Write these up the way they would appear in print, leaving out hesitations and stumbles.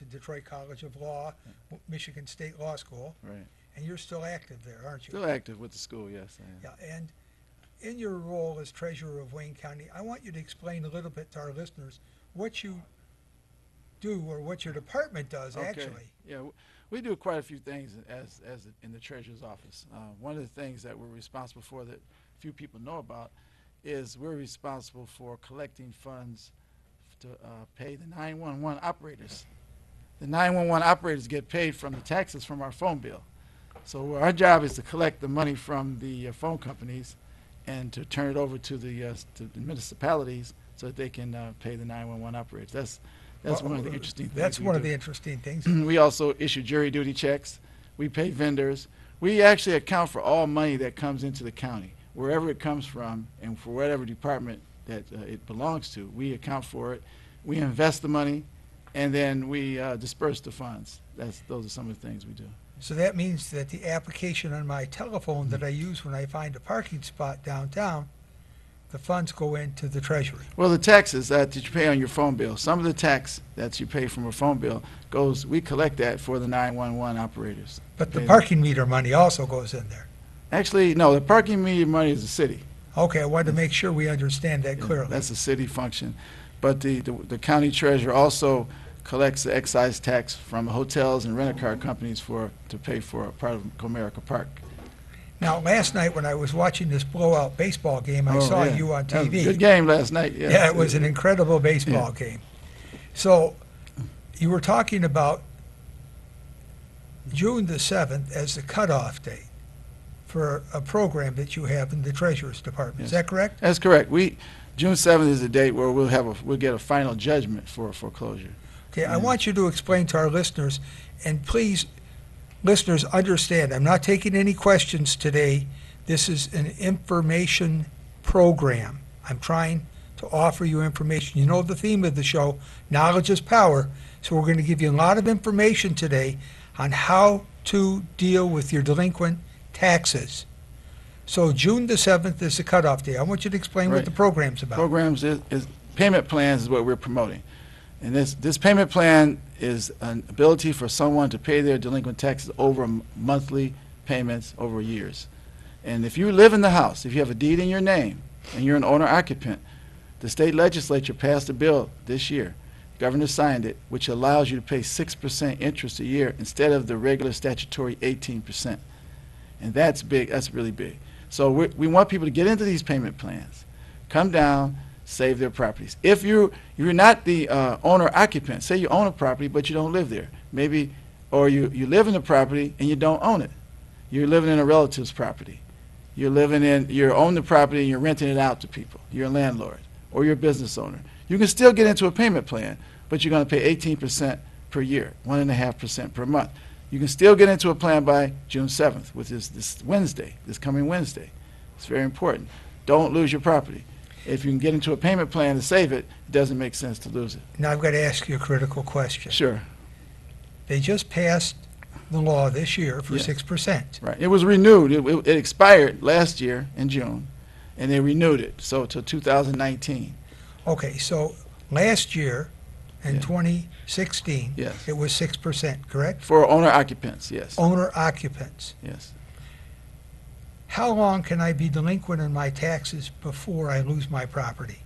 to Detroit College of Law, Michigan State Law School, Right. and you're still active there, aren't you? Still active with the school, yes, I am. Yeah, and in your role as treasurer of Wayne County, I want you to explain a little bit to our listeners what you do or what your department does actually. Yeah, we do quite a few things as in the treasurer's office. One of the things that we're responsible for that few people know about is we're responsible for collecting funds to pay the 911 operators. The 911 operators get paid from the taxes from our phone bill. So our job is to collect the money from the phone companies and to turn it over to the municipalities so that they can pay the 911 operators. That's one of the interesting things. That's one of the interesting things. We also issue jury duty checks. We pay vendors. We actually account for all money that comes into the county, wherever it comes from, and for whatever department that it belongs to. We account for it. We invest the money, and then we disperse the funds. Those are some of the things we do. So that means that the application on my telephone that I use when I find a parking spot downtown, the funds go into the treasury. Well, the taxes that you pay on your phone bill, some of the tax that you pay from a phone bill we collect that for the 911 operators. But the parking meter money also goes in there. Actually, no, the parking meter money is the city. Okay, I wanted to make sure we understand that clearly. That's a city function. But the county treasurer also collects the excise tax from hotels and rent-a-car companies to pay for a part of Comerica Park. Now, last night when I was watching this blowout baseball game, I saw you on That was TV. a good game last night. Yeah, Yeah, it was an incredible baseball game. So you were talking about June the 7th as the cutoff date for a program that you have in the Treasurer's Department. Is Yes. that correct? That's correct. June 7th is the date where we'll get a final judgment for foreclosure. Okay, I want you to explain to our listeners, and please, listeners, understand, I'm not taking any questions today. This is an information program. I'm trying to offer you information. You know the theme of the show, knowledge is power. So we're going to give you a lot of information today on how to deal with your delinquent taxes. So June the 7th is the cutoff day. I want you to explain what Right. the program's about. Programs is payment plans is what we're promoting. And this payment plan is an ability for someone to pay their delinquent taxes over monthly payments over years. And if you live in the house, if you have a deed in your name and you're an owner occupant, the state legislature passed a bill this year. The governor signed it, which allows you to pay 6% interest a year instead of the regular statutory 18%. And that's big. That's really big. So we want people to get into these payment plans, come down, save their properties. If you're not the owner occupant, say you own a property but you don't live there, maybe, or you live in the property and you don't own it. You're living in a relative's property. You own the property and you're renting it out to people. You're a landlord or you're a business owner. You can still get into a payment plan, but you're going to pay 18% per year, 1.5% per month. You can still get into a plan by June 7th, which is this coming Wednesday. It's very important. Don't lose your property. If you can get into a payment plan to save it, it doesn't make sense to lose it. Now I've got to ask you a critical question. Sure. They just passed the law this year for Yes. 6%. Right. It was renewed. It expired last year in June, and they renewed it, so till 2019. Okay, so last year, in Yeah. 2016, Yes. it was 6%, correct? For owner occupants, yes. Owner occupants. Yes. How long can I be delinquent in my taxes before I lose my property?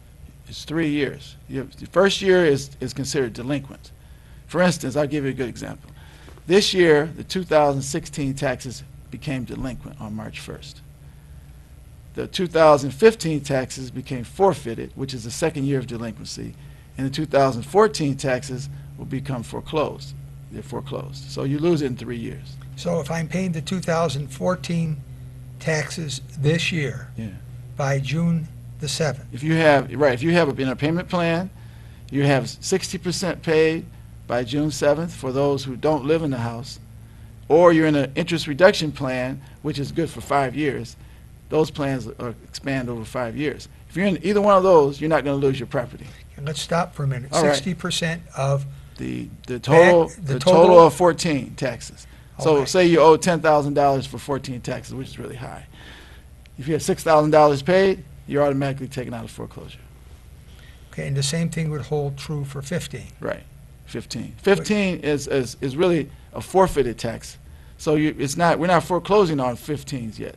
It's 3 years. The first year is considered delinquent. For instance, I'll give you a good example. This year, the 2016 taxes became delinquent on March 1st. The 2015 taxes became forfeited, which is the second year of delinquency, and the 2014 taxes will become foreclosed. They're foreclosed. So you lose it in 3 years. So if I'm paying the 2014 taxes this year Yeah. by June the 7th, If you have been a payment plan, you have 60% paid by June 7th for those who don't live in the house, or you're in an interest reduction plan, which is good for 5 years. Those plans expand over 5 years. If you're in either one of those, you're not going to lose your property. and let's stop for a minute. All right. 60% of, The total the the total- total of 14 taxes. So Okay. say you owe $10,000 for 14 taxes, which is really high. If you have $6,000 paid, you're automatically taken out of foreclosure. okay, and the same thing would hold true for 15. Right. 15. 15 is really a forfeited tax. So we're not foreclosing on 15s yet.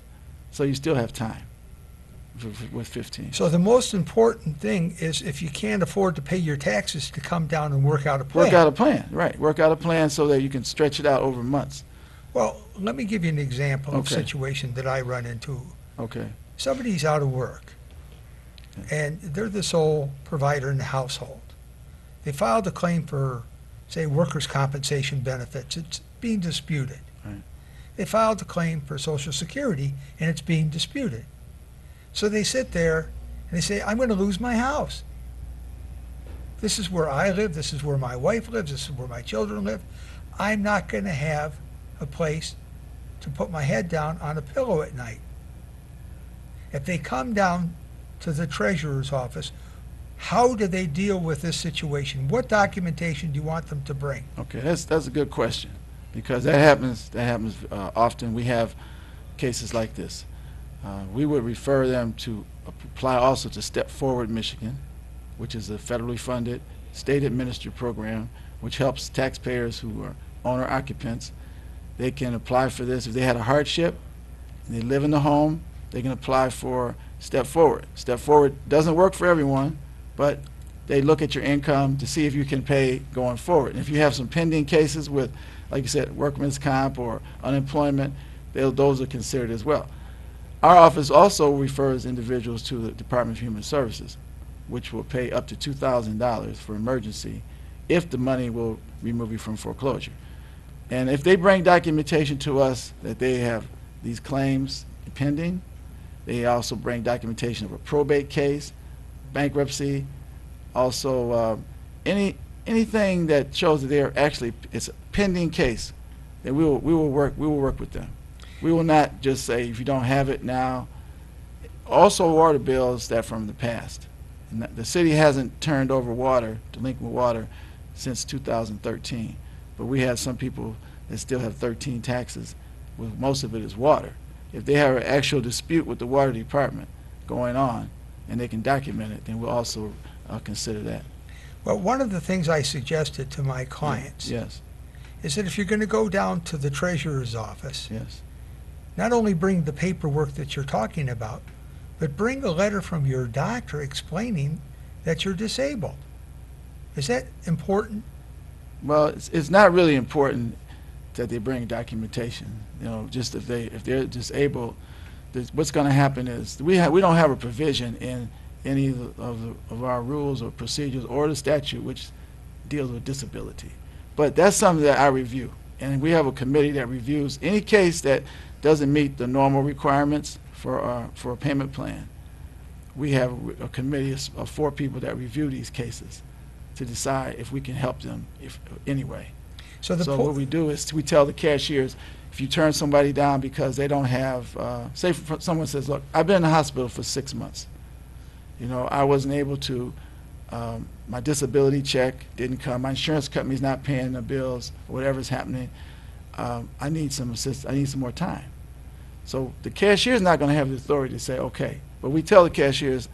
So you still have time with 15. So the most important thing is if you can't afford to pay your taxes, to come down and work out a plan. Work out a plan, right. Work out a plan so that you can stretch it out over months. Well, let me give you an example of a Okay. situation that I run into. Okay. Somebody's out of work, and they're the sole provider in the household. They filed a claim for, say, workers' compensation benefits. It's being disputed. Right. They filed a claim for Social Security, and it's being disputed. So they sit there and they say, I'm going to lose my house. This is where I live. This is where my wife lives. This is where my children live. I'm not going to have a place to put my head down on a pillow at night. If they come down to the treasurer's office, how do they deal with this situation? What documentation do you want them to bring? Okay, that's a good question, because that happens often. We have cases like this. We would refer them to apply also to Step Forward Michigan, which is a federally funded, state-administered program which helps taxpayers who are owner-occupants. They can apply for this if they had a hardship and they live in the home. They can apply for Step Forward. Step Forward doesn't work for everyone, but they look at your income to see if you can pay going forward. And if you have some pending cases with, like you said, workman's comp or unemployment, those are considered as well. Our office also refers individuals to the Department of Human Services, which will pay up to $2,000 for emergency if the money will remove you from foreclosure. And if they bring documentation to us that they have these claims pending, they also bring documentation of a probate case, bankruptcy, also anything that shows that they're actually, it's a pending case, then we will work with them. We will not just say if you don't have it now. Also water bills that from the past. And the city hasn't turned over water, delinquent water, since 2013. But we have some people that still have 13 taxes, with most of it is water. If they have an actual dispute with the water department going on and they can document it, then we'll also consider that. Well, one of the things I suggested to my clients Yes, is that if you're going to go down to the treasurer's office, yes. not only bring the paperwork that you're talking about, but bring a letter from your doctor explaining that you're disabled. Is that important? Well, it's not really important that they bring documentation. You know, just if they're disabled, what's going to happen is we don't have a provision in any of our rules or procedures or the statute which deals with disability. But that's something that I review, and we have a committee that reviews any case that doesn't meet the normal requirements for a payment plan. We have a committee of 4 people that review these cases to decide if we can help them anyway. So what we do is we tell the cashiers, if you turn somebody down because they don't have, say someone says, look, I've been in the hospital for 6 months. You know, I wasn't able to, my disability check didn't come, my insurance company's not paying the bills, or whatever's happening. I need some assistance, I need some more time. So the cashier's not going to have the authority to say, okay, but we tell the cashiers,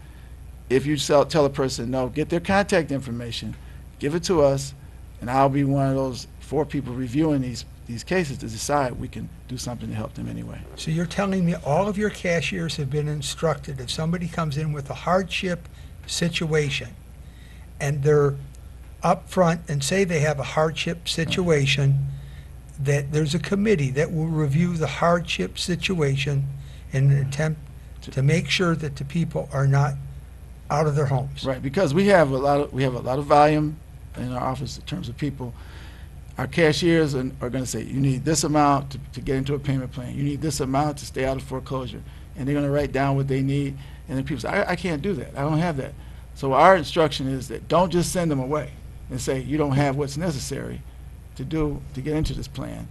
if you tell a person no, get their contact information, give it to us, and I'll be one of those 4 people reviewing these cases to decide we can do something to help them anyway. So you're telling me all of your cashiers have been instructed if somebody comes in with a hardship situation and they're up front and say they have a hardship situation, that there's a committee that will review the hardship situation in an attempt to make sure that the people are not out of their homes. Right, because we have a lot of volume in our office in terms of people. Our cashiers are going to say, you need this amount to get into a payment plan. You need this amount to stay out of foreclosure. And they're going to write down what they need. And then people say, I can't do that. I don't have that. So our instruction is that don't just send them away and say you don't have what's necessary to get into this plan.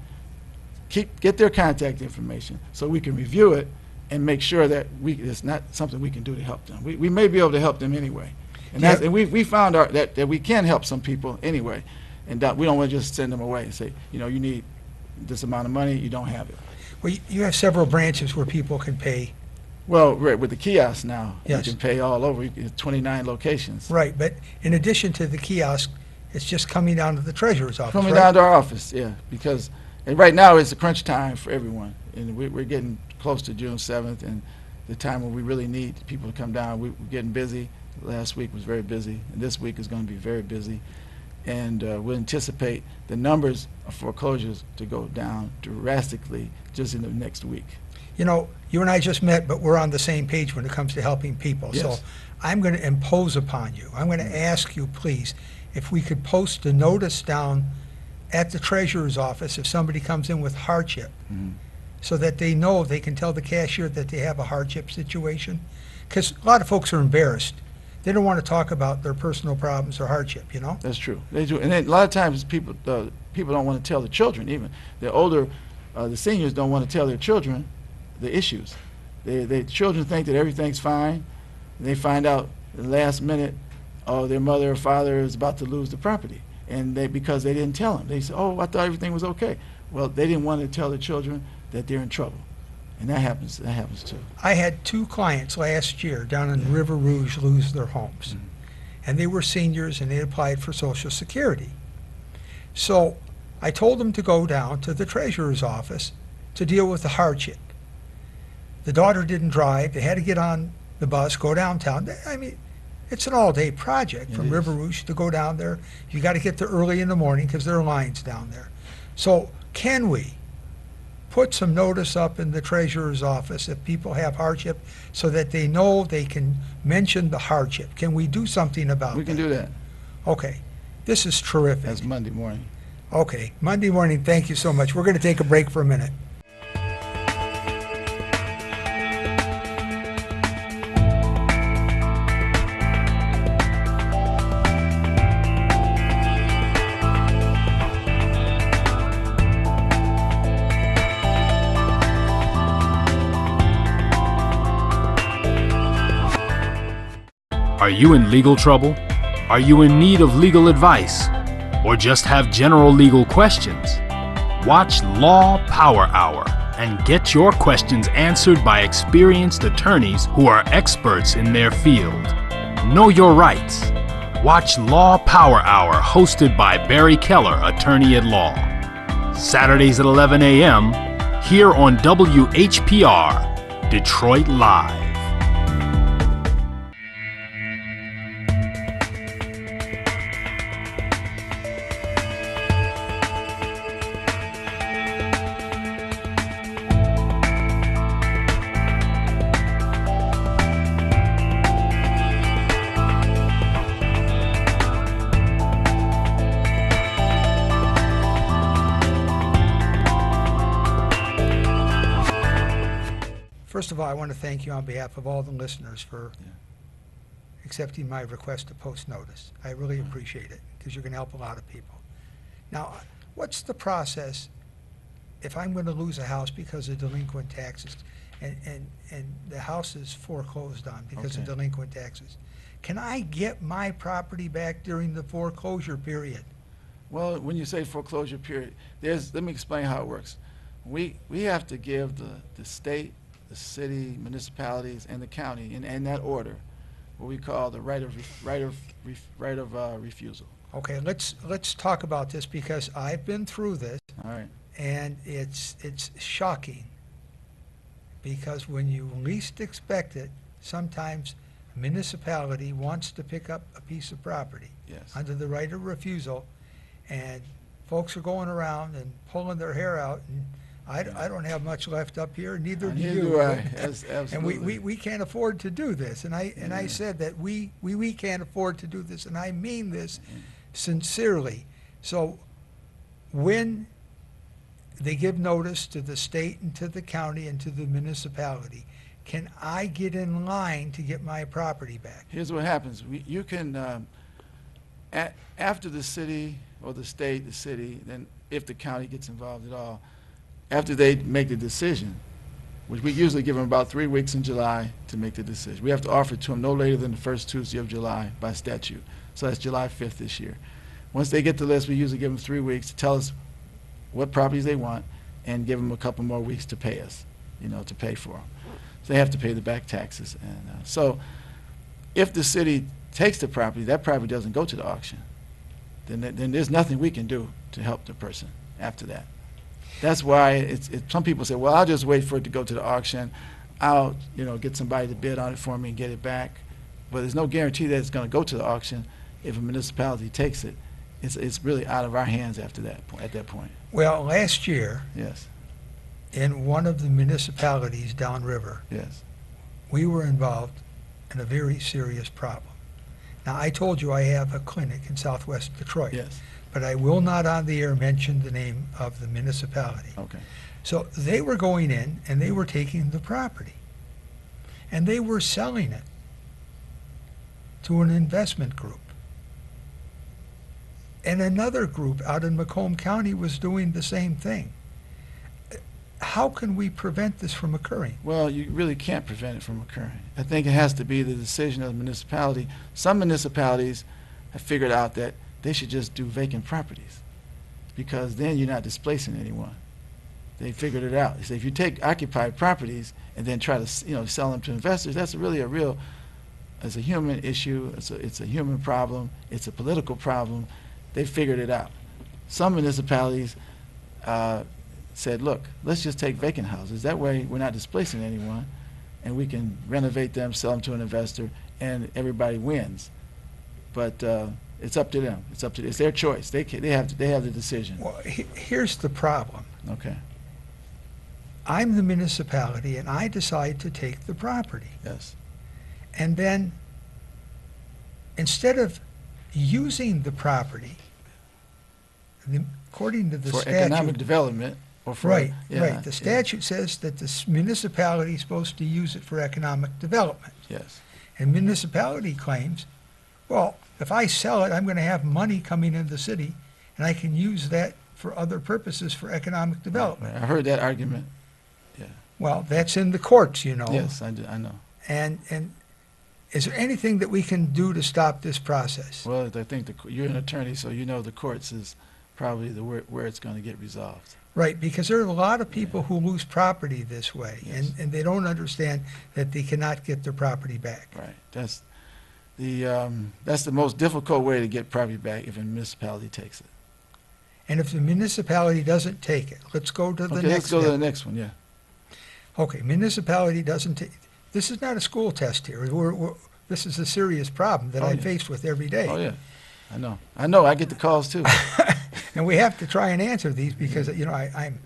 Get their contact information so we can review it and make sure that it's not something we can do to help them. We may be able to help them anyway. And, and we found that we can help some people anyway. And we don't want to just send them away and say, you know, you need this amount of money, you don't have it. Well, you have several branches where people can pay. Well, right, with the kiosk now, Yes. you can pay all over. 29 locations. Right, but in addition to the kiosk, It's just coming down to the treasurer's office, Coming right? down to our office, yeah, because and right now it's a crunch time for everyone, and we're getting close to June 7th, and the time when we really need people to come down. We're getting busy. Last week was very busy, and this week is going to be very busy, and we anticipate the numbers of foreclosures to go down drastically just in the next week. You know, you and I just met, but we're on the same page when it comes to helping people. So Yes. I'm going to impose upon you. I'm going to ask you, please, if we could post a notice down at the treasurer's office if somebody comes in with hardship, Mhm. so that they know they can tell the cashier that they have a hardship situation. Because a lot of folks are embarrassed. They don't want to talk about their personal problems or hardship, you know? That's true. They do, and then a lot of times people don't want to tell the children even. The older, the seniors don't want to tell their children the issues. The children think that everything's fine, and they find out the last minute, oh, their mother or father is about to lose the property, and because they didn't tell them. They say, oh, I thought everything was okay. Well, they didn't want to tell the children that they're in trouble, and that happens too. I had 2 clients last year down in River Rouge lose their homes. And they were seniors and they applied for Social Security. So I told them to go down to the treasurer's office to deal with the hardship. The daughter didn't drive. They had to get on the bus, go downtown. I mean, it's an all-day project It from is. River Rouge to go down there. You got to get there early in the morning because there are lines down there. So can we put some notice up in the treasurer's office if people have hardship so that they know they can mention the hardship? Can we do something about We can that? do that. Okay. This is terrific. That's Monday morning. Okay. Monday morning, thank you so much. We're going to take a break for a minute. Are you in legal trouble? Are you in need of legal advice? Or just have general legal questions? Watch Law Power Hour and get your questions answered by experienced attorneys who are experts in their field. Know your rights. Watch Law Power Hour hosted by Barry Keller, attorney at law. Saturdays at 11 a.m. here on WHPR, Detroit Live. First of all, I want to thank you on behalf of all the listeners for accepting my request to post notice. I really appreciate it because you're going to help a lot of people. Now, what's the process if I'm going to lose a house because of delinquent taxes and the house is foreclosed on because of Okay. delinquent taxes? Can I get my property back during the foreclosure period? Well, when you say foreclosure period, let me explain how it works. We have to give the state, the city, municipalities, and the county in that order, what we call the right of refusal. Okay, let's talk about this because I've been through this. All right. And it's shocking because when you least expect it, sometimes a municipality wants to pick up a piece of property Yes. under the right of refusal, and folks are going around and pulling their hair out, and I don't have much left up here, neither do Neither you. do I. And Absolutely. we can't afford to do this, and I Yeah. said that we can't afford to do this, and I mean this sincerely. So when they give notice to the state and to the county and to the municipality, can I get in line to get my property back? Here's what happens. You can, after the city or the state, the city, then if the county gets involved at all, after they make the decision, which we usually give them about 3 weeks in July to make the decision. We have to offer it to them no later than the first Tuesday of July by statute. So that's July 5th this year. Once they get the list, we usually give them 3 weeks to tell us what properties they want and give them a couple more weeks to pay us, to pay for them. So they have to pay the back taxes. And so if the city takes the property, that property doesn't go to the auction. then there's nothing we can do to help the person after that. That's why some people say, well, I'll just wait for it to go to the auction. I'll, get somebody to bid on it for me and get it back. But there's no guarantee that it's going to go to the auction if a municipality takes it. It's really out of our hands at that point. Well, last year, Yes, in one of the municipalities downriver, yes, we were involved in a very serious problem. Now, I told you I have a clinic in southwest Detroit, yes. but I will not on the air mention the name of the municipality. Okay, So they were going in and they were taking the property and they were selling it to an investment group. And another group out in Macomb County was doing the same thing. How can we prevent this from occurring? well, you really can't prevent it from occurring. I think it has to be the decision of the municipality. Some municipalities have figured out that they should just do vacant properties because then you're not displacing anyone. They figured it out. They say if you take occupied properties and then try to sell them to investors, that's really it's a human issue. It's a human problem. It's a political problem. They figured it out. Some municipalities said, look, let's just take vacant houses. That way we're not displacing anyone, and we can renovate them, sell them to an investor, and everybody wins. But it's up to them. It's their choice. They have the decision. Well, here's the problem. Okay. I'm the municipality and I decide to take the property. Yes. And then instead of using the property, according to the For statute, economic development or for right, yeah, right. The statute says that the municipality is supposed to use it for economic development. Yes. And municipality claims, well, if I sell it, I'm going to have money coming into the city, and I can use that for other purposes for economic development. Right. I heard that argument. Well, that's in the courts, Yes, I know. And is there anything that we can do to stop this process? Well, I think you're an attorney, so you know the courts is probably where it's going to get resolved. Right, because there are a lot of people who lose property this way, Yes. and they don't understand that they cannot get their property back. Right. That's the most difficult way to get property back if a municipality takes it. And if the municipality doesn't take it, let's go to the Okay, next let's go to step. the next one. Yeah. Okay, municipality doesn't take, this is not a school test here. This is a serious problem that Oh, I'm yeah. faced with every day. Oh yeah. I know. I get the calls too. And we have to try and answer these because, I'm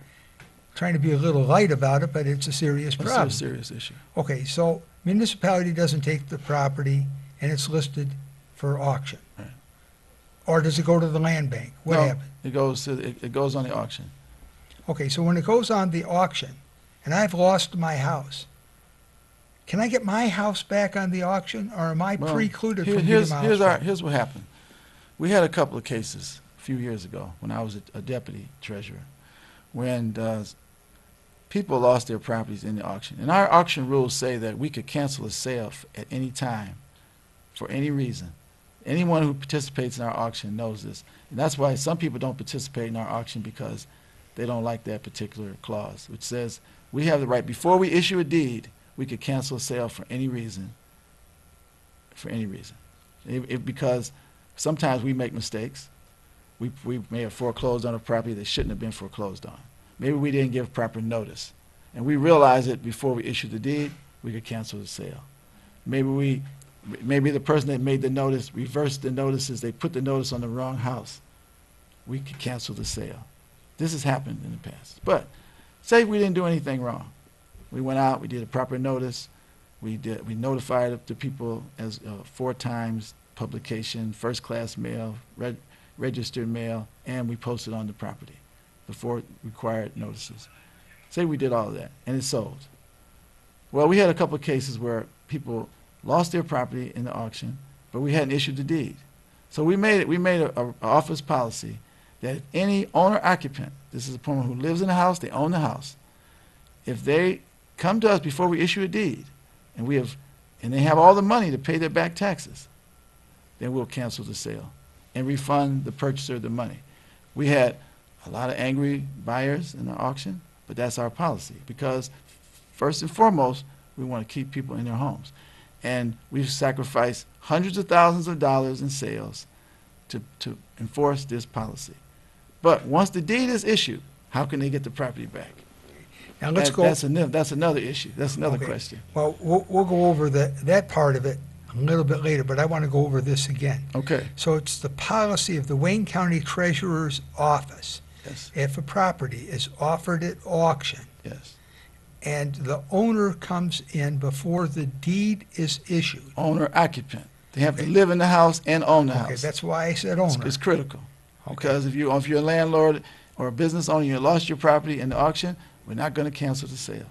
trying to be a little light about it, but it's a serious It's problem. a serious issue. Okay, so municipality doesn't take the property and it's listed for auction. Right. Or does it go to the land bank? What No, happens? it goes on the auction. Okay, so when it goes on the auction and I've lost my house, can I get my house back on the auction or am I Well, precluded here- from here's getting my house back? here's what happened. We had a couple of cases a few years ago when I was a deputy treasurer, when people lost their properties in the auction. And our auction rules say that we could cancel a sale at any time, for any reason. Anyone who participates in our auction knows this. And that's why some people don't participate in our auction because they don't like that particular clause, which says we have the right, before we issue a deed, we could cancel a sale for any reason. For any reason. Because sometimes we make mistakes. We may have foreclosed on a property that shouldn't have been foreclosed on. Maybe we didn't give proper notice. And we realized it before we issued the deed, we could cancel the sale. Maybe the person that made the notice reversed the notices, they put the notice on the wrong house. We could cancel the sale. This has happened in the past. But say we didn't do anything wrong. We went out, we did a proper notice, we notified the people as 4 times publication, first class mail, registered mail, and we posted on the property before required notices. Say we did all of that, and it sold. Well, we had a couple of cases where people lost their property in the auction, but we hadn't issued the deed. So we made a office policy that if any owner-occupant, this is a person who lives in the house, they own the house, if they come to us before we issue a deed, and they have all the money to pay their back taxes, then we'll cancel the sale and refund the purchaser the money. We had a lot of angry buyers in the auction, but that's our policy because first and foremost, we want to keep people in their homes. And we've sacrificed hundreds of thousands of dollars in sales to enforce this policy. But once the deed is issued, how can they get the property back? Now, let's go. That's another issue. That's another Okay. question. Well, we'll go over that part of it a little bit later, but I want to go over this again. Okay. So it's the policy of the Wayne County Treasurer's Office. Yes. If a property is offered at auction Yes. and the owner comes in before the deed is issued, Owner occupant. They have to live in the house and own the okay, house. that's why I said It's, owner. it's critical. Okay. Because if you're a landlord or a business owner, you lost your property in the auction, we're not going to cancel the sale.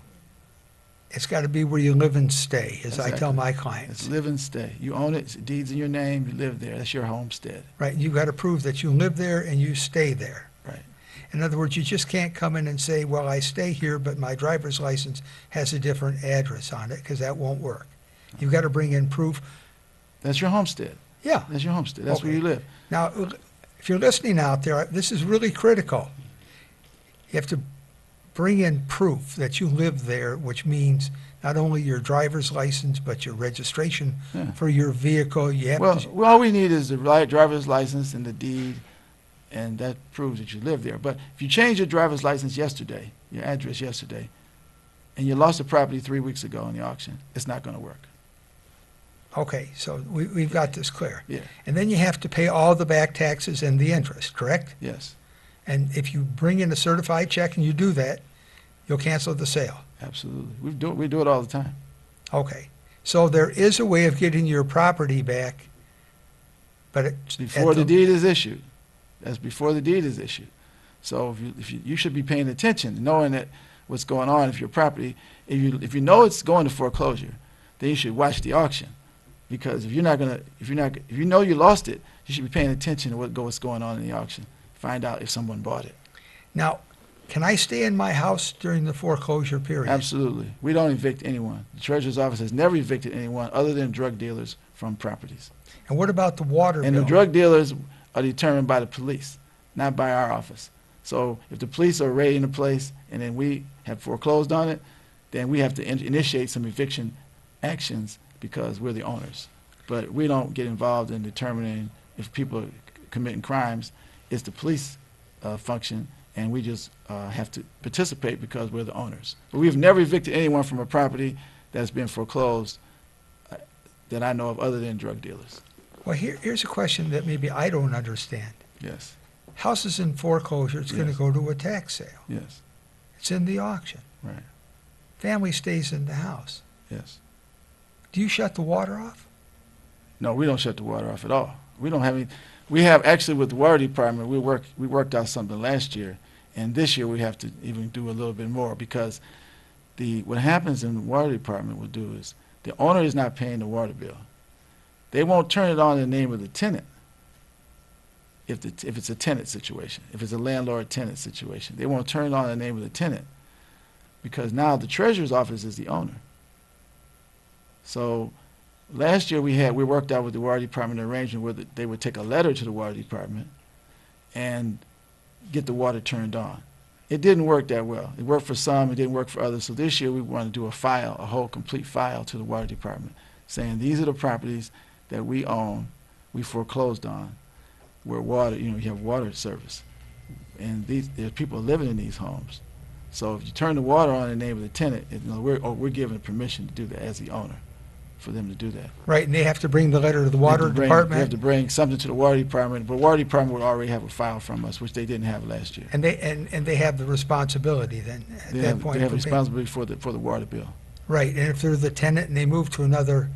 It's got to be where you live and stay, as I tell Exactly. my It's clients. live and stay. You own it, it's deeds in your name, you live there. That's your homestead. Right, you got to prove that you live there and you stay there. Right. In other words, you just can't come in and say, well, I stay here, but my driver's license has a different address on it, because that won't work. You've got to bring in proof. That's your homestead. Yeah. That's your homestead. That's where Okay. you live. Now, if you're listening out there, this is really critical. You have to bring in proof that you live there, which means not only your driver's license, but your registration Yeah. for your vehicle. You have Well, to, all we need is the driver's license and the deed, and that proves that you live there. But if you change your driver's license yesterday, your address yesterday, and you lost the property 3 weeks ago in the auction, it's not going to work. okay, so we've got this clear. Yeah. And then you have to pay all the back taxes and the interest, correct? Yes, And if you bring in a certified check and you do that, you'll cancel the sale. absolutely. We do it all the time. Okay. So there is a way of getting your property back, but it's Before the deed is issued. That's before the deed is issued. So you should be paying attention, knowing that what's going on. If your property, if you know it's going to foreclosure, then you should watch the auction, because if you know you lost it, you should be paying attention to what's going on in the auction. Find out if someone bought it. Now, can I stay in my house during the foreclosure period? Absolutely. We don't evict anyone. The Treasurer's Office has never evicted anyone other than drug dealers from properties. And what about the water And bill? the drug dealers are determined by the police, not by our office. So if the police are raiding the place and then we have foreclosed on it, then we have to initiate some eviction actions because we're the owners. But we don't get involved in determining if people are committing crimes. It's the police function, and we just have to participate because we're the owners. But we've never evicted anyone from a property that's been foreclosed that I know of other than drug dealers. Well, here's a question that maybe I don't understand. Yes, Houses in foreclosure, it's going to Yes. go to a tax sale. yes, It's in the auction. right, Family stays in the house. yes. Do you shut the water off? No, we don't shut the water off at all. We don't have any. We have actually with the water department. We worked out something last year, and this year we have to even do a little bit more because what happens in the water department will do is the owner is not paying the water bill. They won't turn it on in the name of the tenant. If it's a tenant situation, if it's a landlord-tenant situation, they won't turn it on in the name of the tenant because now the Treasurer's Office is the owner. So last year we worked out with the water department an arrangement where they would take a letter to the water department and get the water turned on. It didn't work that well. It worked for some, it didn't work for others. So this year we want to do a whole complete file to the water department saying these are the properties that we own, we foreclosed on, where water, you have water service. And there's people living in these homes. So if you turn the water on in the name of the tenant, we're given permission to do that as the owner, for them to do that. Right, and they have to bring the letter to the water They have department? to bring something to the water department, but the water department would already have a file from us, which they didn't have last year. And they have the responsibility then at They that have, point. they have for paying- responsibility for the water bill. Right, and if they're the tenant and they move to another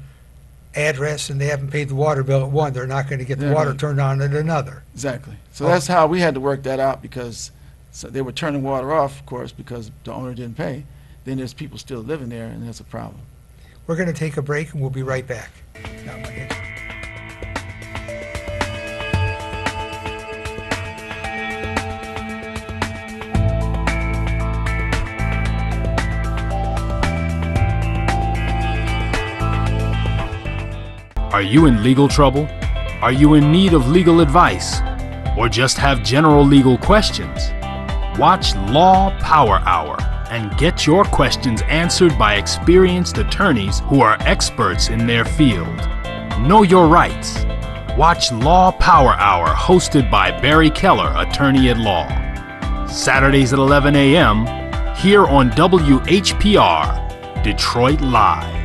address and they haven't paid the water bill at one, they're not going to get the They're water not- turned on at another. Exactly. So Oh. that's how we had to work that out because they were turning water off, of course, because the owner didn't pay. Then there's people still living there, and that's a problem. We're going to take a break and we'll be right back. Are you in legal trouble? Are you in need of legal advice? Or just have general legal questions? Watch Law Power Hour and get your questions answered by experienced attorneys who are experts in their field. Know your rights. Watch Law Power Hour, hosted by Barry Keller, attorney at law. Saturdays at 11 a.m. here on WHPR, Detroit Live.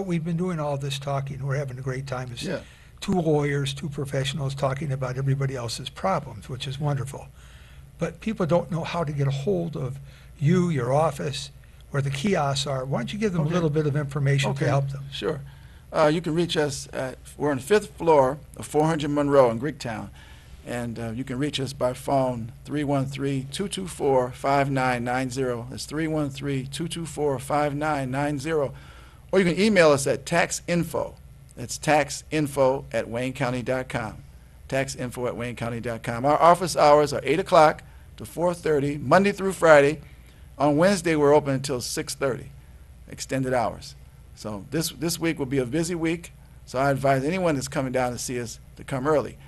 We've been doing all this talking. We're having a great time as Yeah. two lawyers, two professionals talking about everybody else's problems, which is wonderful. But people don't know how to get a hold of you, your office, where the kiosks are. Why don't you give them Okay. a little bit of information to help them? Sure. You can reach us we're on the 5th floor of 400 Monroe in Greektown. And you can reach us by phone, 313-224-5990. That's 313-224-5990. Or you can email us at taxinfo. That's taxinfo@waynecounty.com. Taxinfo@waynecounty.com. Our office hours are 8 o'clock to 4:30, Monday through Friday. On Wednesday, we're open until 6:30, extended hours. So this week will be a busy week, so I advise anyone that's coming down to see us to come early.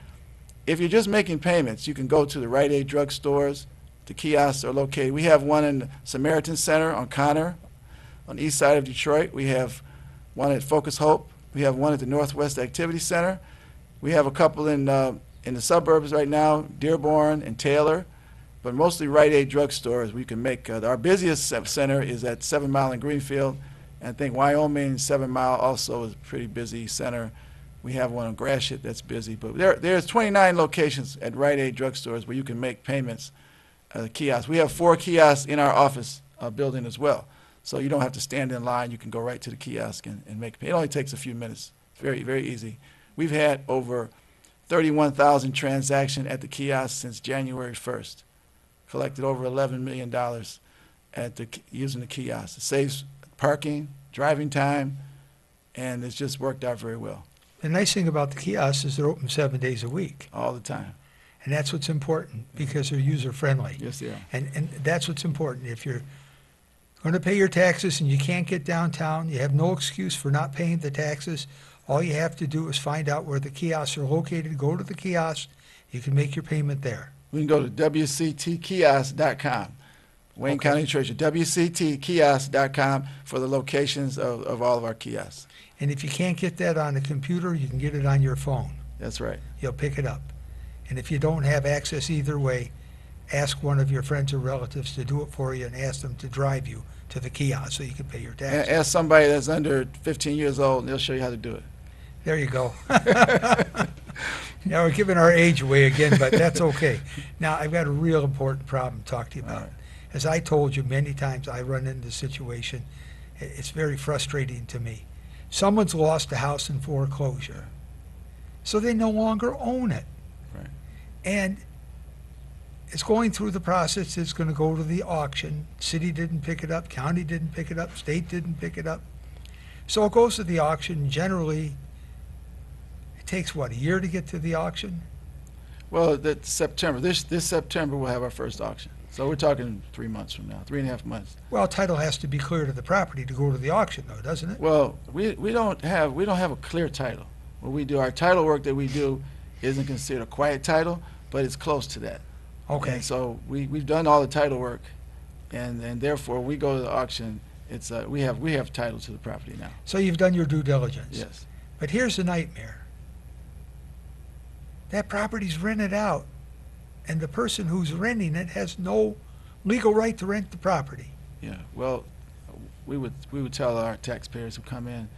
If you're just making payments, you can go to the Rite Aid drugstores. The kiosks are located. We have one in the Samaritan Center on Connor, on the east side of Detroit. We have one at Focus Hope. We have one at the Northwest Activity Center. We have a couple in the suburbs right now, Dearborn and Taylor, but mostly Rite Aid drugstores. We can make our busiest center is at 7 Mile and Greenfield, and I think Wyoming 7 Mile also is a pretty busy center. We have one on Gratiot that's busy, but there's 29 locations at Rite Aid drugstores where you can make payments. Kiosks. We have 4 kiosks in our office building as well. So you don't have to stand in line. You can go right to the kiosk and make pay. It only takes a few minutes. It's very, very easy. We've had over 31,000 transactions at the kiosk since January 1st. Collected over $11 million using the kiosk. It saves parking, driving time, and it's just worked out very well The nice thing about the kiosks is they're open 7 days a week. all the time. And that's what's important because they're user-friendly. Yes, they are. And that's what's important. If you're going to pay your taxes and you can't get downtown, you have no excuse for not paying the taxes. All you have to do is find out where the kiosks are located, go to the kiosk, you can make your payment there. We can go to WCTkiosk.com. Wayne Okay. County Treasurer, WCTkiosk.com for the locations of all of our kiosks. And if you can't get that on the computer, you can get it on your phone. That's right. You'll pick it up. And if you don't have access either way, ask one of your friends or relatives to do it for you and ask them to drive you to the kiosk so you can pay your taxes. Ask somebody that's under 15 years old, and they'll show you how to do it. There you go. Now, we're giving our age away again, but that's okay. Now, I've got a real important problem to talk to you All about. right. As I told you many times, I run into this situation. It's very frustrating to me. Someone's lost a house in foreclosure, so they no longer own it. Right. And it's going through the process. It's going to go to the auction. City didn't pick it up. County didn't pick it up. State didn't pick it up. So it goes to the auction. Generally, it takes, what, a year to get to the auction? Well, that's September. This September we'll have our first auction. So we're talking 3 months from now, 3.5 months. Well, title has to be clear to the property to go to the auction, though, doesn't it? Well, we don't have a clear title. What we do, our title work that we do isn't considered a quiet title, but it's close to that. Okay. And so we've done all the title work, and therefore we go to the auction. It's we have title to the property now. So you've done your due diligence. Yes. But here's the nightmare. That property's rented out, and the person who's renting it has no legal right to rent the property. Yeah. Well, we would tell our taxpayers who come in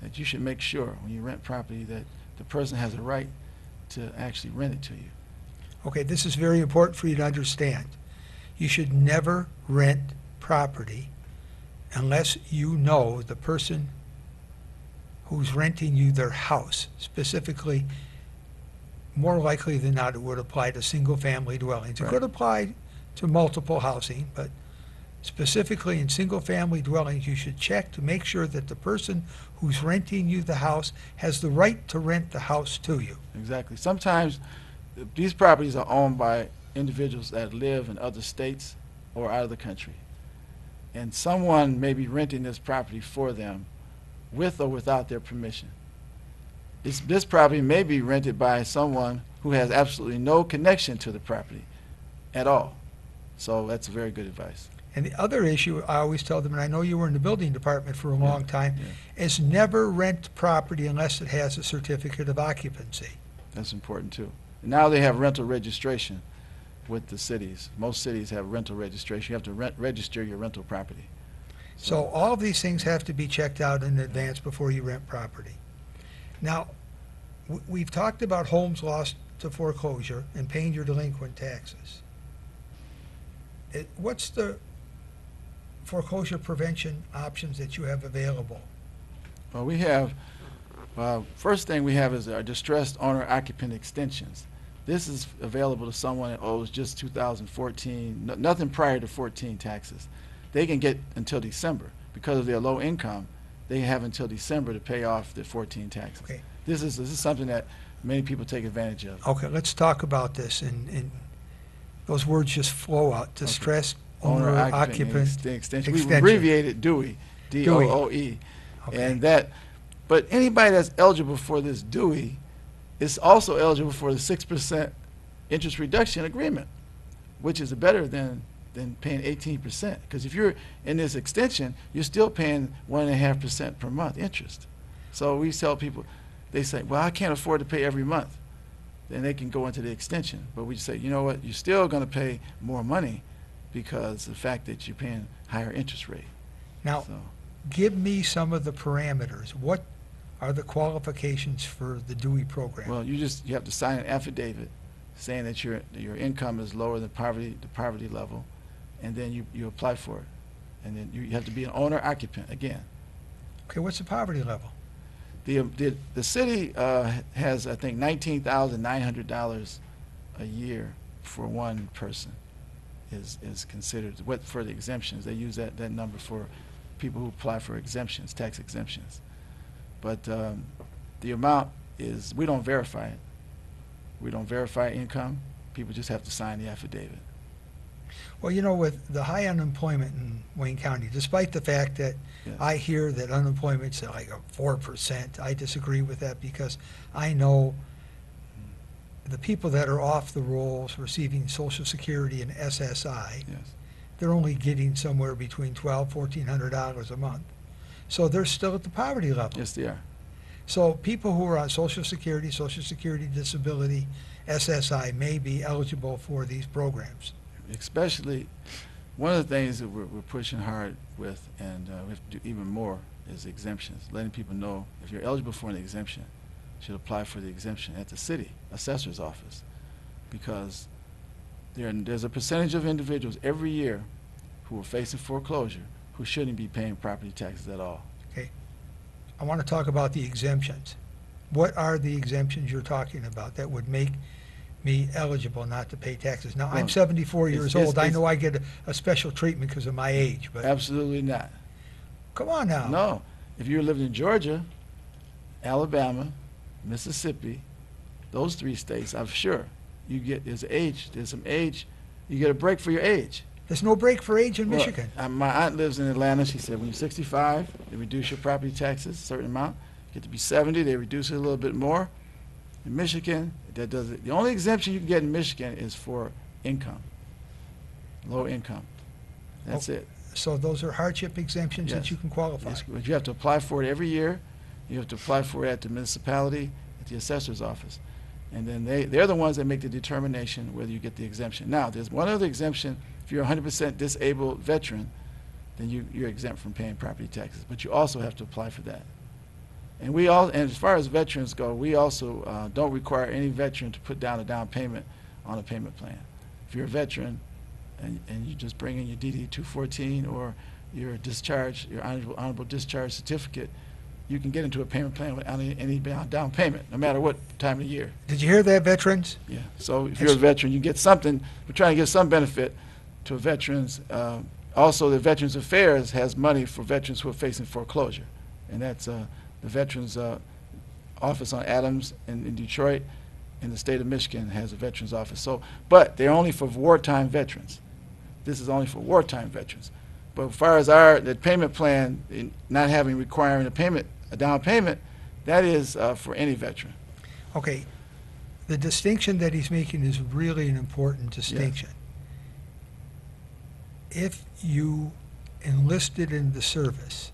that you should make sure when you rent property that the person has a right to actually rent it to you. Okay, this is very important for you to understand. You should never rent property unless you know the person who's renting you their house. Specifically, more likely than not, it would apply to single-family dwellings. It Right. could apply to multiple housing, but specifically in single-family dwellings, you should check to make sure that the person who's renting you the house has the right to rent the house to you. Exactly. Sometimes these properties are owned by individuals that live in other states or out of the country. And someone may be renting this property for them with or without their permission. This property may be rented by someone who has absolutely no connection to the property at all. So that's very good advice. And the other issue I always tell them, and I know you were in the building department for a long time, Yeah. is never rent property unless it has a certificate of occupancy. That's important too. Now they have rental registration with the cities. Most cities have rental registration. You have to register your rental property. So all of these things have to be checked out in advance before you rent property. Now, we've talked about homes lost to foreclosure and paying your delinquent taxes. What's the foreclosure prevention options that you have available? Well, we have, first thing we have is our distressed owner occupant extensions. This is available to someone that owes just 2014, nothing prior to 14 taxes. They can get until December. Because of their low income, they have until December to pay off the 14 taxes. Okay. This is something that many people take advantage of. Okay, let's talk about this, and those words just flow out. Distressed owner occupant extension. We extension. abbreviate it DOE, D-O-O-E. Okay. And that, but anybody that's eligible for this DOE is also eligible for the 6% interest reduction agreement, which is better than paying 18%. Because if you're in this extension, you're still paying 1.5% per month interest. So we tell people, they say, well, I can't afford to pay every month. Then they can go into the extension. But we say, you know what, you're still going to pay more money because of the fact that you're paying higher interest rate. Now, So, give me some of the parameters. What are the qualifications for the Dewey program? well, you have to sign an affidavit saying that your income is lower than the poverty level, and then you apply for it. And then you have to be an owner occupant again. Okay, what's the poverty level? The city has, I think, $19,900 a year for one person is considered for the exemptions. They use that number for people who apply for exemptions, tax exemptions. But the amount is, we don't verify it. We don't verify income. People just have to sign the affidavit. Well, you know, with the high unemployment in Wayne County, despite the fact that Yes. I hear that unemployment's at like a 4%, I disagree with that because I know the people that are off the rolls receiving Social Security and SSI, Yes. they're only getting somewhere between $1,200-$1,400 a month. So they're still at the poverty level. Yes, they are. So people who are on Social Security disability, SSI may be eligible for these programs. Especially, one of the things that we're pushing hard with, and we have to do even more, is exemptions. Letting people know if you're eligible for an exemption, you should apply for the exemption at the city assessor's office, because there's a percentage of individuals every year who are facing foreclosure who shouldn't be paying property taxes at all. I want to talk about the exemptions. What are the exemptions you're talking about that would make me eligible not to pay taxes? Now, I'm Well, 74 years it's- old. I it's- know I get a special treatment because of my age, but Absolutely not. come on now. No. If you're living in Georgia, Alabama, Mississippi, those 3 states, I'm sure there's some age, you get a break for your age. There's no break for age in Well, Michigan. My aunt lives in Atlanta. She said when you're 65, they reduce your property taxes a certain amount. You get to be 70, they reduce it a little bit more. In Michigan, that does it. The only exemption you can get in Michigan is for income, low income. That's it. So those are hardship exemptions that Yes. you can qualify. Yes, but you have to apply for it every year. You have to apply for it at the municipality, at the assessor's office. And then they're the ones that make the determination whether you get the exemption. Now, there's one other exemption. If you're a 100% disabled veteran, then you're exempt from paying property taxes. But you also have to apply for that. And as far as veterans go, we also don't require any veteran to put down a down payment on a payment plan. If you're a veteran and you just bring in your DD-214 or your discharge, your honorable discharge certificate, you can get into a payment plan without any down payment, no matter what time of year. Did you hear that, veterans? Yeah. So if you're a veteran, you get something. We're trying to give some benefit to veterans. Also, the Veterans Affairs has money for veterans who are facing foreclosure, and that's the Veterans Office on Adams in Detroit, and the state of Michigan has a Veterans Office. So, but they're only for wartime veterans. This is only for wartime veterans. But as far as the payment plan, not requiring a down payment, that is for any veteran. Okay. The distinction that he's making is really an important distinction. If you enlisted in the service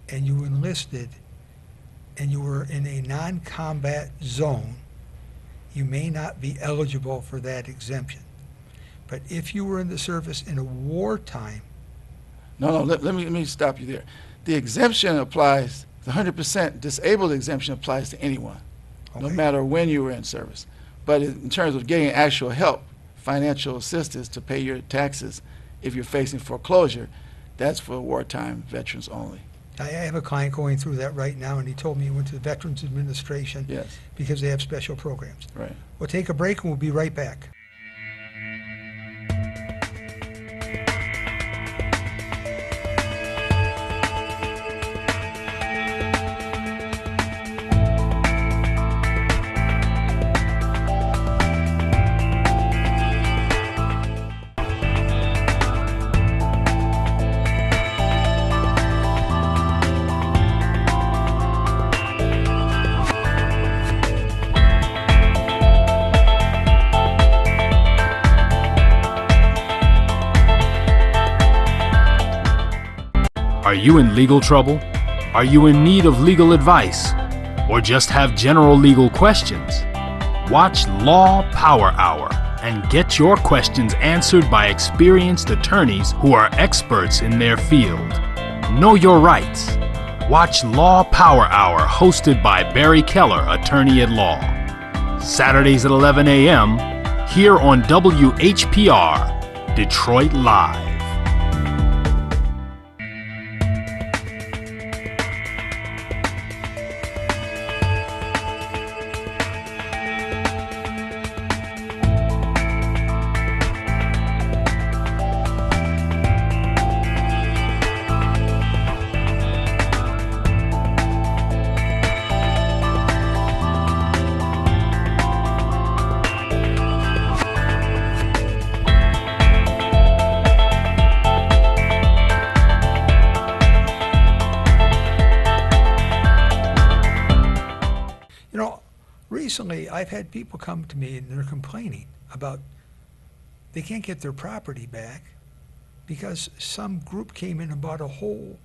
and you enlisted and you were in a non-combat zone, you may not be eligible for that exemption. But if you were in the service in a wartime, No, let me stop you there. The exemption applies, the 100% disabled exemption applies to anyone, no Okay. matter when you were in service. But in terms of getting actual help, financial assistance to pay your taxes if you're facing foreclosure, that's for wartime veterans only. I have a client going through that right now, and he told me he went to the Veterans Administration Yes, because they have special programs. right. We'll take a break and we'll be right back. Are you in legal trouble? Are you in need of legal advice? Or just have general legal questions? Watch Law Power Hour and get your questions answered by experienced attorneys who are experts in their field. Know your rights. Watch Law Power Hour hosted by Barry Keller, attorney at law. Saturdays at 11 a.m. here on WHPR, Detroit Live. You know, recently I've had people come to me and they're complaining about they can't get their property back because some group came in and bought a whole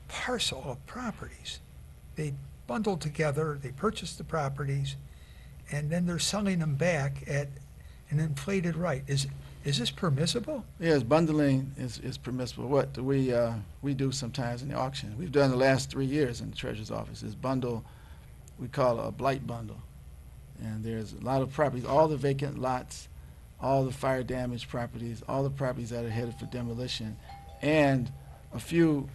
parcel of properties. They bundled together, they purchased the properties, and then they're selling them back at an inflated rate. Is this permissible? Yes, bundling is permissible. What we do sometimes in the auction, we've done the last 3 years in the Treasurer's Office, is bundle, we call it a blight bundle. And there's a lot of properties, all the vacant lots, all the fire damaged properties, all the properties that are headed for demolition, and a few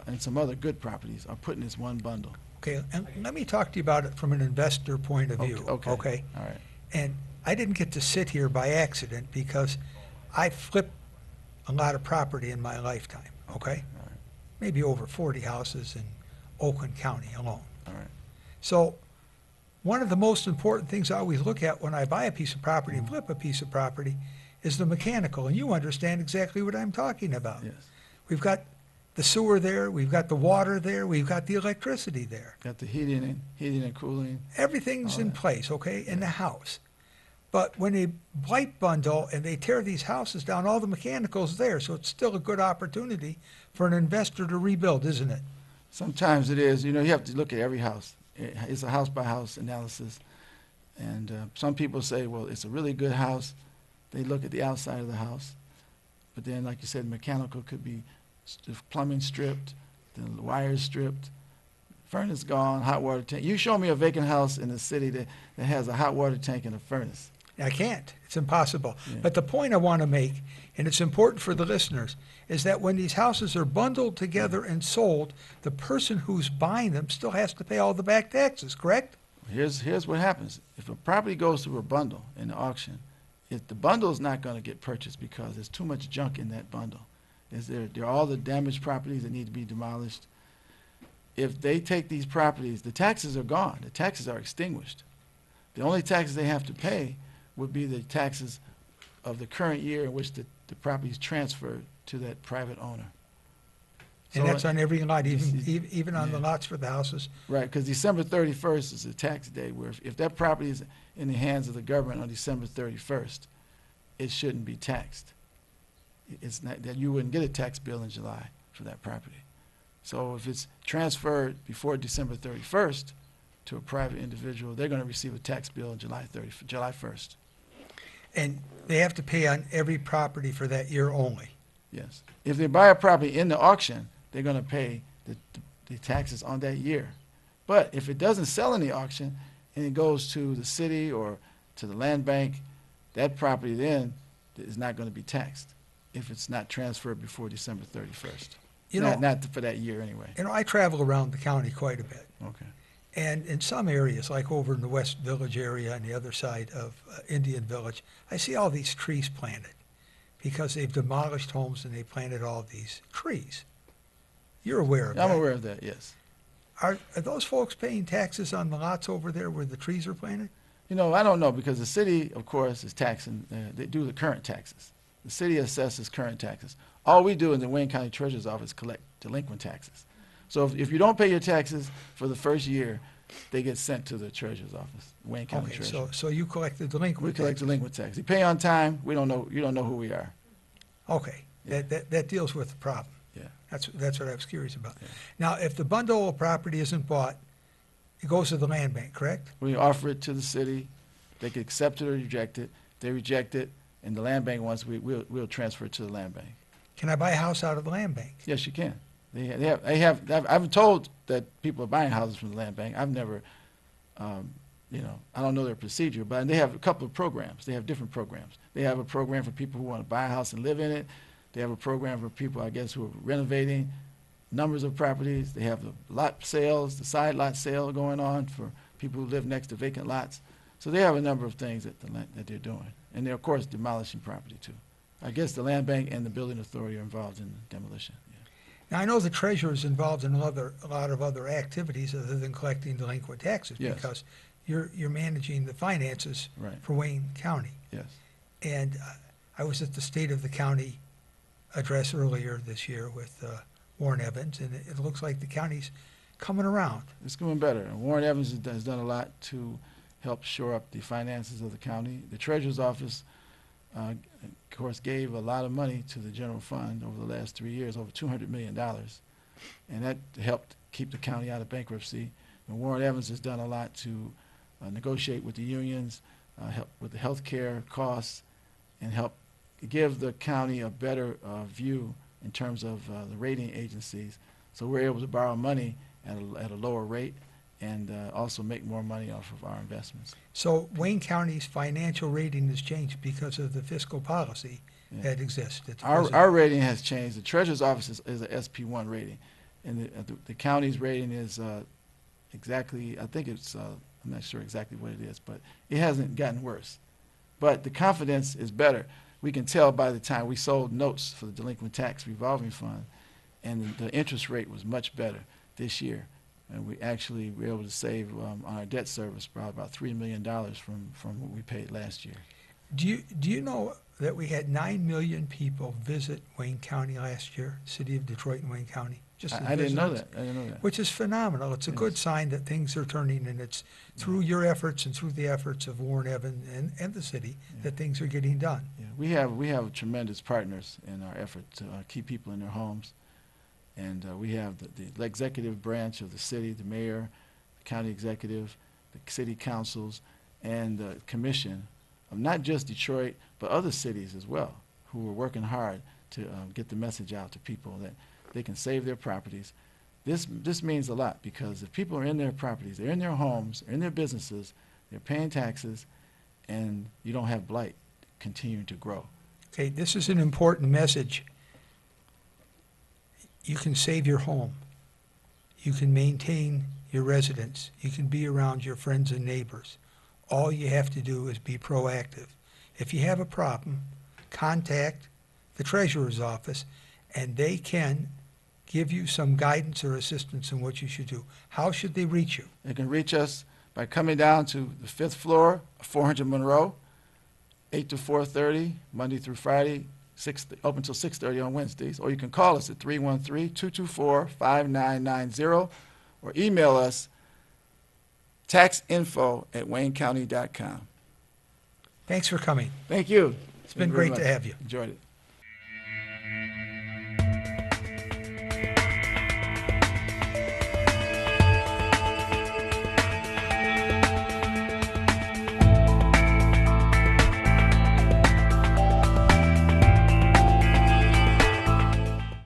and some other good properties are put in this one bundle. Okay, and let me talk to you about it from an investor point of view. Okay. All right. And I didn't get to sit here by accident because I flipped a lot of property in my lifetime, okay? All right. Maybe over 40 houses in Oakland County alone. All right. So one of the most important things I always look at when I buy a piece of property and flip a piece of property is the mechanical, and you understand exactly what I'm talking about. Yes. We've got the sewer there, we've got the water there, we've got the electricity there. Got the heating and cooling. Everything's All in that. place, okay, in the house. But when they blight bundle and they tear these houses down, all the mechanical's there, so it's still a good opportunity for an investor to rebuild, isn't it? Sometimes it is. You know, you have to look at every house. It's a house-by-house analysis. And some people say, well, it's a really good house. They look at the outside of the house. But then, like you said, mechanical could be plumbing stripped, the wires stripped, furnace gone, hot water tank. You show me a vacant house in the city that has a hot water tank and a furnace. I can't. It's impossible. Yeah. But the point I want to make, and it's important for the listeners, is that when these houses are bundled together and sold, the person who's buying them still has to pay all the back taxes, correct? Here's what happens. If a property goes through a bundle in the auction, if the bundle is not going to get purchased because there's too much junk in that bundle. There are all the damaged properties that need to be demolished. If they take these properties, the taxes are gone. The taxes are extinguished. The only taxes they have to pay would be the taxes of the current year in which the property is transferred to that private owner. And that's on every lot, Yes, even on the yeah. lots for the houses. Right, because December 31st is a tax day, where if that property is in the hands of the government on December 31st, it shouldn't be taxed. It's not that you wouldn't get a tax bill in July for that property. So if it's transferred before December 31st to a private individual, they're going to receive a tax bill on July 1st. And they have to pay on every property for that year only. Yes. If they buy a property in the auction, they're going to pay the taxes on that year. But if it doesn't sell in the auction and it goes to the city or to the land bank, that property then is not going to be taxed if it's not transferred before December 31st. You know, Not for that year anyway. I travel around the county quite a bit. Okay. And in some areas, like over in the West Village area on the other side of Indian Village, I see all these trees planted because they've demolished homes and they planted all these trees. You're aware of that. I'm aware of that, yes. Are those folks paying taxes on the lots over there where the trees are planted? You know, I don't know, because the city, of course, is taxing, they do the current taxes. The city assesses current taxes. All we do in the Wayne County Treasurer's Office collect delinquent taxes. So if you don't pay your taxes for the first year, they get sent to the Treasurer's Office, Wayne County Okay, Treasurer. so you collect the delinquent We collect taxes. delinquent taxes. You pay on time, you don't know who we are. Okay, Yeah. that deals with the problem. Yeah. That's what I was curious about. Yeah. Now, if the bundle of property isn't bought, it goes to the land bank, correct? We offer it to the city. They can accept it or reject it. They reject it, and the land bank wants, we'll transfer it to the land bank. Can I buy a house out of the land bank? Yes, you can. I've been told that people are buying houses from the land bank. I've never, I don't know their procedure, but they have a couple of programs. They have different programs. They have a program for people who want to buy a house and live in it. They have a program for people, I guess, who are renovating numbers of properties. They have the lot sales, the side lot sale going on for people who live next to vacant lots. So they have a number of things that they're doing. And they're, of course, demolishing property, too. I guess the land bank and the building authority are involved in demolition. Yeah. Now, I know the treasurer is involved in a lot of other activities other than collecting delinquent taxes Yes. because you're managing the finances Right. for Wayne County. Yes. And I was at the State of the County address earlier this year with Warren Evans, and it looks like the county's coming around. It's going better. And Warren Evans has done a lot to help shore up the finances of the county. The Treasurer's Office, of course, gave a lot of money to the general fund over the last 3 years, over $200 million. And that helped keep the county out of bankruptcy. And Warren Evans has done a lot to negotiate with the unions, help with the health care costs, and help give the county a better view in terms of the rating agencies. So we're able to borrow money at a lower rate and also make more money off of our investments. So Wayne County's financial rating has changed because of the fiscal policy Yeah. that exists. at the Our present- rating has changed. The Treasurer's Office is a SP1 rating, and the county's rating is exactly, I think it's, I'm not sure exactly what it is, but it hasn't gotten worse. But the confidence is better. We can tell by the time we sold notes for the delinquent tax revolving fund, and the interest rate was much better this year. And we actually were able to save on our debt service probably about $3 million from what we paid last year. Do you know that we had 9 million people visit Wayne County last year, city of Detroit and Wayne County? just as I didn't know visitors, that. I didn't know that. which is phenomenal. It's a good Yes. sign that things are turning, and it's through your efforts and through the efforts of Warren Evans and the city that things are getting done. Yeah, we have tremendous partners in our effort to keep people in their homes, and we have the executive branch of the city, the mayor, the county executive, the city councils, and the commission of not just Detroit but other cities as well, who are working hard to get the message out to people that they can save their properties. This means a lot, because if people are in their properties, they're in their homes, they're in their businesses, they're paying taxes, and you don't have blight continuing to grow. Okay, this is an important message. You can save your home. You can maintain your residence. You can be around your friends and neighbors. All you have to do is be proactive. If you have a problem, contact the treasurer's office, and they can give you some guidance or assistance in what you should do. How should they reach you? They can reach us by coming down to the 5th floor, 400 Monroe, 8 to 4:30, Monday through Friday, open till 6:30 on Wednesdays. Or you can call us at 313-224-5990, or email us taxinfo@waynecounty.com. Thanks for coming. Thank you. It's been great to have you. Enjoyed it.